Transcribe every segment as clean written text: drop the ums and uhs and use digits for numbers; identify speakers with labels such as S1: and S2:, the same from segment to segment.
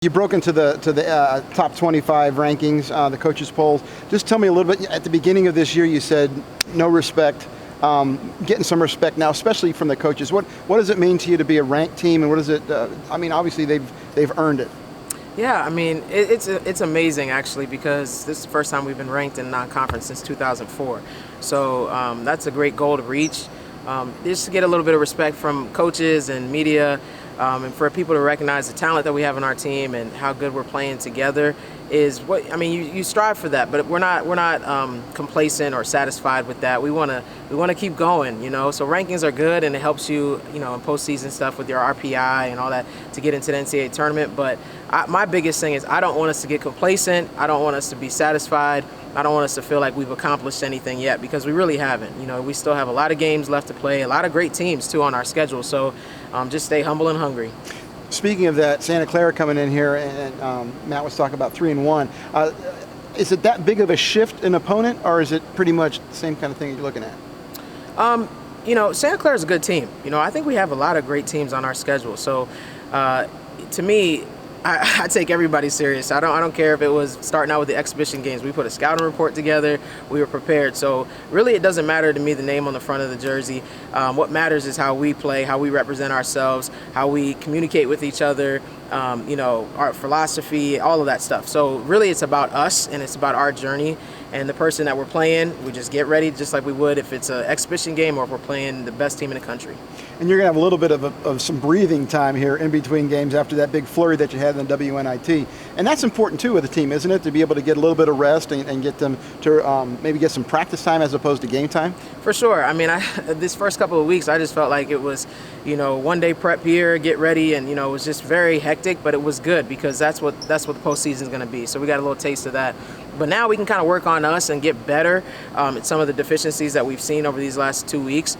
S1: You broke into the top 25 rankings, the coaches polls. Just tell me a little bit. At the beginning of this year, you said no respect, getting some respect now, especially from the coaches. What does it mean to you to be a ranked team, and what does it? I mean, obviously they've earned it.
S2: Yeah, I mean, it's amazing actually, because this is the first time we've been ranked in non-conference since 2004. So that's a great goal to reach. Just to get a little bit of respect from coaches and media. And for people to recognize the talent that we have on our team and how good we're playing together is what I mean. You strive for that, but we're not complacent or satisfied with that. We want to keep going, you know. So rankings are good, and it helps you, you know, in postseason stuff with your RPI and all that to get into the NCAA tournament. But my biggest thing is I don't want us to get complacent. I don't want us to be satisfied. I don't want us to feel like we've accomplished anything yet, because we really haven't. You know, we still have a lot of games left to play, a lot of great teams too on our schedule. So just stay humble and hungry.
S1: Speaking of that, Santa Clara coming in here, and Matt was talking about 3-1. Is it that big of a shift in opponent, or is it pretty much the same kind of thing you're looking at?
S2: You know, Santa Clara is a good team. You know, I think we have a lot of great teams on our schedule. So to me, I take everybody serious. I don't care if it was starting out with the exhibition games. We put a scouting report together. We were prepared. So really, it doesn't matter to me the name on the front of the jersey. What matters is how we play, how we represent ourselves, how we communicate with each other. You know, our philosophy, all of that stuff. So really, it's about us, and it's about our journey. And the person that we're playing, we just get ready just like we would if it's an exhibition game or if we're playing the best team in the country.
S1: And you're going to have a little bit of some breathing time here in between games after that big flurry that you had in the WNIT. And that's important too with the team, isn't it? To be able to get a little bit of rest and get them to maybe get some practice time as opposed to game time? For
S2: sure. I mean, this first couple of weeks, I just felt like it was, you know, one day prep here, get ready, and, you know, it was just very hectic, but it was good because that's what the postseason is going to be. So we got a little taste of that. But now we can kind of work on us and get better at some of the deficiencies that we've seen over these last 2 weeks.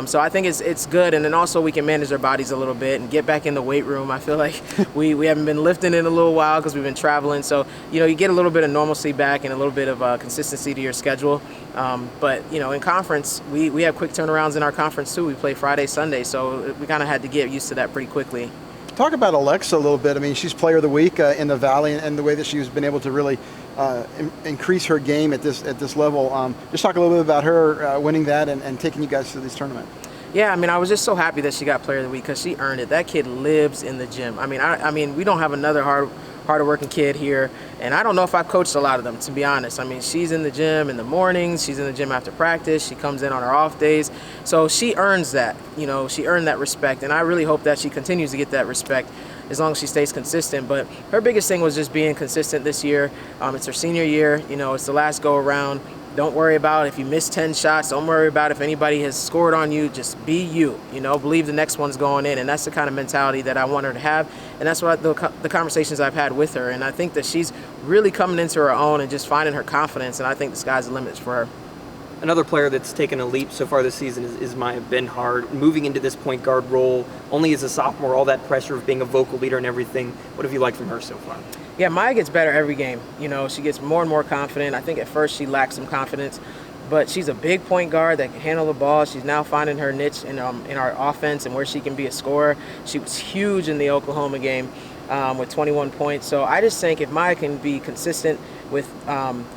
S2: So I think it's good. And then also we can manage our bodies a little bit and get back in the weight room. I feel like we haven't been lifting in a little while because we've been traveling. So, you know, you get a little bit of normalcy back and a little bit of consistency to your schedule. But, you know, in conference, we have quick turnarounds in our conference too. We play Friday, Sunday. So we kind of had to get used to that pretty quickly.
S1: Talk about Alexa a little bit. I mean, she's Player of the Week in the Valley, and the way that she's been able to really increase her game at this level. Just talk a little bit about her winning that and taking you guys to this tournament.
S2: Yeah, I mean, I was just so happy that she got Player of the Week because she earned it. That kid lives in the gym. I mean, we don't have another harder working kid here, and I don't know if I've coached a lot of them, to be honest. I mean, she's in the gym in the mornings, she's in the gym after practice, she comes in on her off days, so she earns that. You know, she earned that respect, and I really hope that she continues to get that respect as long as she stays consistent. But her biggest thing was just being consistent this year. It's her senior year, you know, it's the last go around. Don't worry about if you miss 10 shots. Don't worry about if anybody has scored on you. Just be you. You know, believe the next one's going in. And that's the kind of mentality that I want her to have. And that's what the conversations I've had with her. And I think that she's really coming into her own and just finding her confidence. And I think the sky's the limit for her.
S3: Another player that's taken a leap so far this season is Maya Bhinhar, moving into this point guard role only as a sophomore, all that pressure of being a vocal leader and everything. What have you liked from her so far?
S2: Yeah, Maya gets better every game. You know, she gets more and more confident. I think at first she lacked some confidence, but she's a big point guard that can handle the ball. She's now finding her niche in our offense and where she can be a scorer. She was huge in the Oklahoma game with 21 points. So I just think if Maya can be consistent with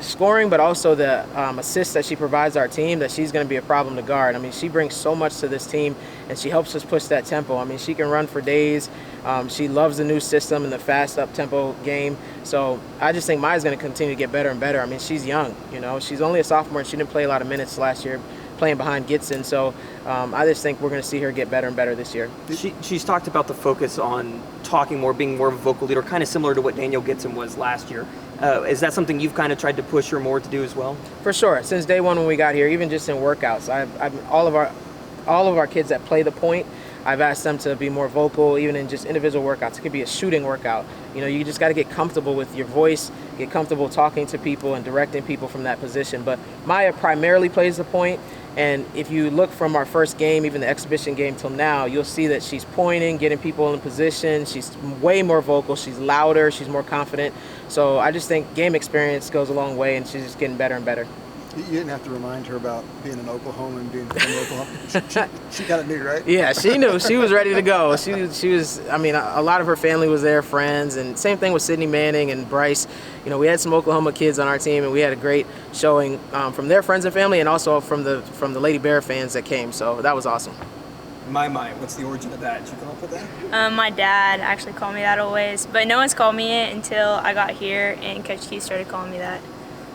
S2: scoring, but also the assists that she provides our team, that she's going to be a problem to guard. I mean, she brings so much to this team, and she helps us push that tempo. I mean, she can run for days. She loves the new system and the fast up-tempo game. So I just think Maya's going to continue to get better and better. I mean, she's young, you know. She's only a sophomore, and she didn't play a lot of minutes last year playing behind Gitson. So I just think we're going to see her get better and better this year.
S3: She's talked about the focus on talking more, being more of a vocal leader, kind of similar to what Daniel Gitson was last year. Is that something you've kind of tried to push her more to do as well?
S2: For sure. Since day one when we got here, even just in workouts, all of our kids that play the point, I've asked them to be more vocal, even in just individual workouts. It could be a shooting workout. You know, you just got to get comfortable with your voice, get comfortable talking to people and directing people from that position. But Maya primarily plays the point. And if you look from our first game, even the exhibition game till now, you'll see that she's pointing, getting people in position. She's way more vocal. She's louder. She's more confident. So I just think game experience goes a long way, and she's just getting better and better.
S1: You didn't have to remind her about being an Oklahoma and being from Oklahoma. She got it new, right?
S2: Yeah, she knew. She was ready to go. She was. I mean, a lot of her family was there, friends, and same thing with Sydney Manning and Bryce. You know, we had some Oklahoma kids on our team, and we had a great showing from their friends and family, and also from the Lady Bear fans that came. So that was awesome.
S3: In my mind, what's the origin of that? Did you come up with that?
S4: My dad actually called me that always, but no one's called me it until I got here and Coach Keith started calling me that.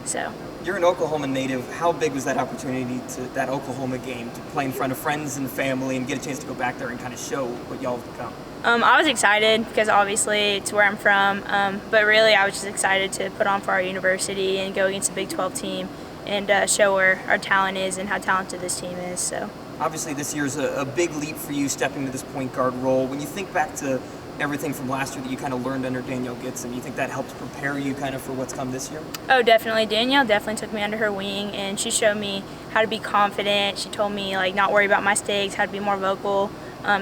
S4: So.
S3: You're an Oklahoma native. How big was that opportunity to that Oklahoma game to play in front of friends and family and get a chance to go back there and kind of show what y'all have become?
S4: I was excited because obviously it's where I'm from, but really I was just excited to put on for our university and go against a Big 12 team and show where our talent is and how talented this team is. So.
S3: Obviously, this year's a big leap for you stepping into this point guard role. When you think back to everything from last year that you kind of learned under Danielle Gitson, you think that helped prepare you kind of for what's come this year?
S4: Oh, definitely. Danielle definitely took me under her wing, and she showed me how to be confident. She told me, like, not worry about mistakes, how to be more vocal.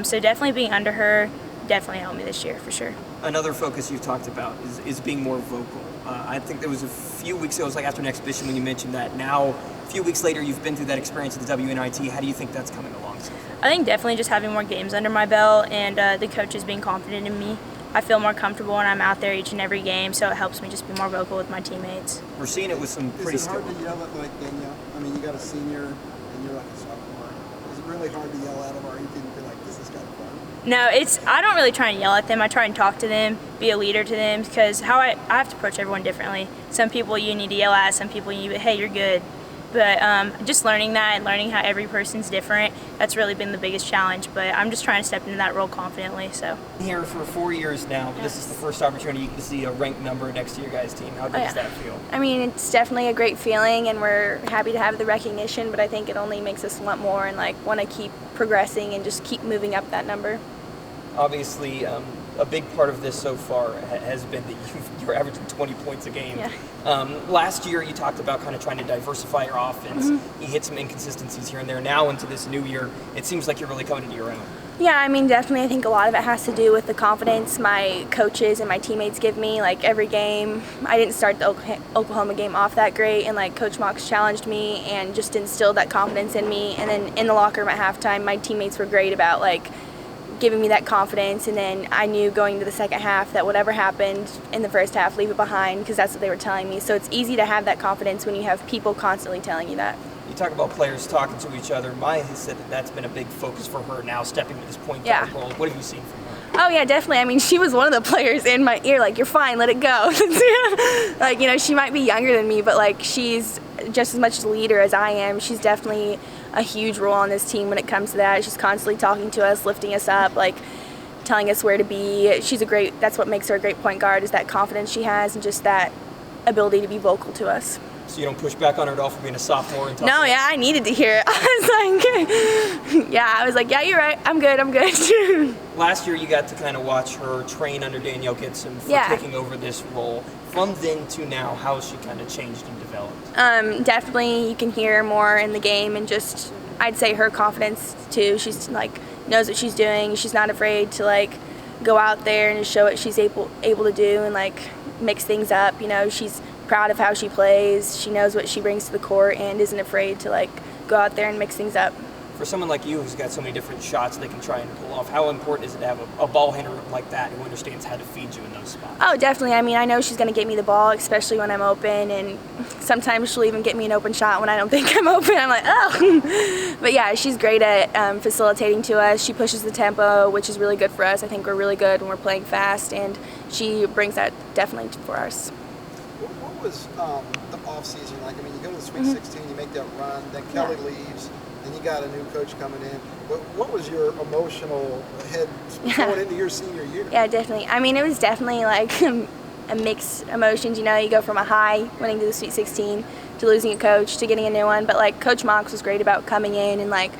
S4: So definitely being under her definitely helped me this year, for sure.
S3: Another focus you've talked about is being more vocal. I think there was a few weeks ago, it was like after an exhibition when you mentioned that. Now, a few weeks later, you've been through that experience at the WNIT. How do you think that's coming along so far?
S4: I think definitely just having more games under my belt and the coaches being confident in me. I feel more comfortable when I'm out there each and every game, so it helps me just be more vocal with my teammates.
S3: We're seeing it with some pretty
S1: Is it hard to yell at like Danielle? I mean, you got a senior and you're like a sophomore. Is it really hard to yell at them, or you can be like, this is kind of fun?
S4: No, I don't really try and yell at them. I try and talk to them, be a leader to them, because I have to approach everyone differently. Some people you need to yell at, some people you, hey, you're good. But just learning that and learning how every person's different, that's really been the biggest challenge. But I'm just trying to step into that role confidently. So.
S3: Here for 4 years now, but this is the first opportunity to see a ranked number next to your guys' team. How good does that feel?
S5: I mean, it's definitely a great feeling, and we're happy to have the recognition, but I think it only makes us want more and like want to keep progressing and just keep moving up that number.
S3: Obviously, a big part of this so far has been that you're averaging 20 points a game.
S5: Yeah.
S3: Last year, you talked about kind of trying to diversify your offense. You hit some inconsistencies here and there. Now into this new year, it seems like you're really coming into your own.
S5: Yeah, I mean, definitely I think a lot of it has to do with the confidence my coaches and my teammates give me. Like every game, I didn't start the Oklahoma game off that great, and like Coach Mox challenged me and just instilled that confidence in me. And then in the locker room at halftime, my teammates were great about like giving me that confidence, and then I knew going to the second half that whatever happened in the first half, leave it behind, because that's what they were telling me. So it's easy to have that confidence when you have people constantly telling you that.
S3: You talk about players talking to each other. Maya has said that that's been a big focus for her now, stepping into this point guard role. What have you seen from her?
S5: Oh yeah, definitely. I mean, she was one of the players in my ear, like, you're fine, let it go. Like, you know, she might be younger than me, but like she's just as much a leader as I am. She's definitely a huge role on this team when it comes to that. She's constantly talking to us, lifting us up, like telling us where to be. That's what makes her a great point guard, is that confidence she has and just that ability to be vocal to us.
S3: So you don't push back on her at all for being a sophomore? And
S5: no, yeah, I needed to hear it. I was like, yeah, you're right. I'm good.
S3: Last year, you got to kind of watch her train under Danielle Gitson for taking over this role. From then to now, how has she kind of changed and developed?
S5: Definitely, you can hear more in the game, and just I'd say her confidence too. She's like knows what she's doing. She's not afraid to like go out there and show what she's able to do and like mix things up. You know, she's proud of how she plays. She knows what she brings to the court and isn't afraid to like go out there and mix things up.
S3: For someone like you who's got so many different shots they can try and pull off, how important is it to have a ball handler like that who understands how to feed you in those spots?
S5: Oh, definitely. I mean, I know she's going to get me the ball, especially when I'm open, and sometimes she'll even get me an open shot when I don't think I'm open. I'm like, oh. But yeah, she's great at facilitating to us. She pushes the tempo, which is really good for us. I think we're really good when we're playing fast, and she brings that definitely for us.
S1: What was the off-season like? I mean, you go to the Sweet 16, you make that run, then Kelly leaves, then you got a new coach coming in. What was your emotional head going into your senior year?
S5: Yeah, definitely. I mean, it was definitely like a mixed emotions. You know, you go from a high, winning to the Sweet 16, to losing a coach, to getting a new one. But like Coach Mox was great about coming in and like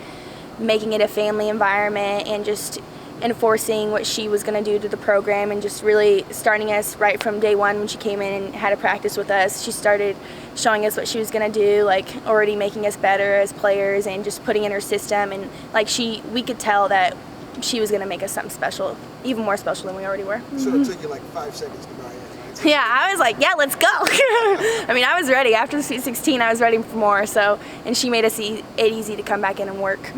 S5: making it a family environment and just enforcing what she was going to do to the program, and just really starting us right from day one when she came in and had a practice with us. She started showing us what she was going to do, like already making us better as players and just putting in her system. And like we could tell that she was going to make us something special, even more special than we already were.
S1: So it took you like 5 seconds to buy in, right?
S5: Yeah, I was like, yeah, let's go. I mean, I was ready. After the Sweet 16, I was ready for more. So, and she made it easy to come back in and work.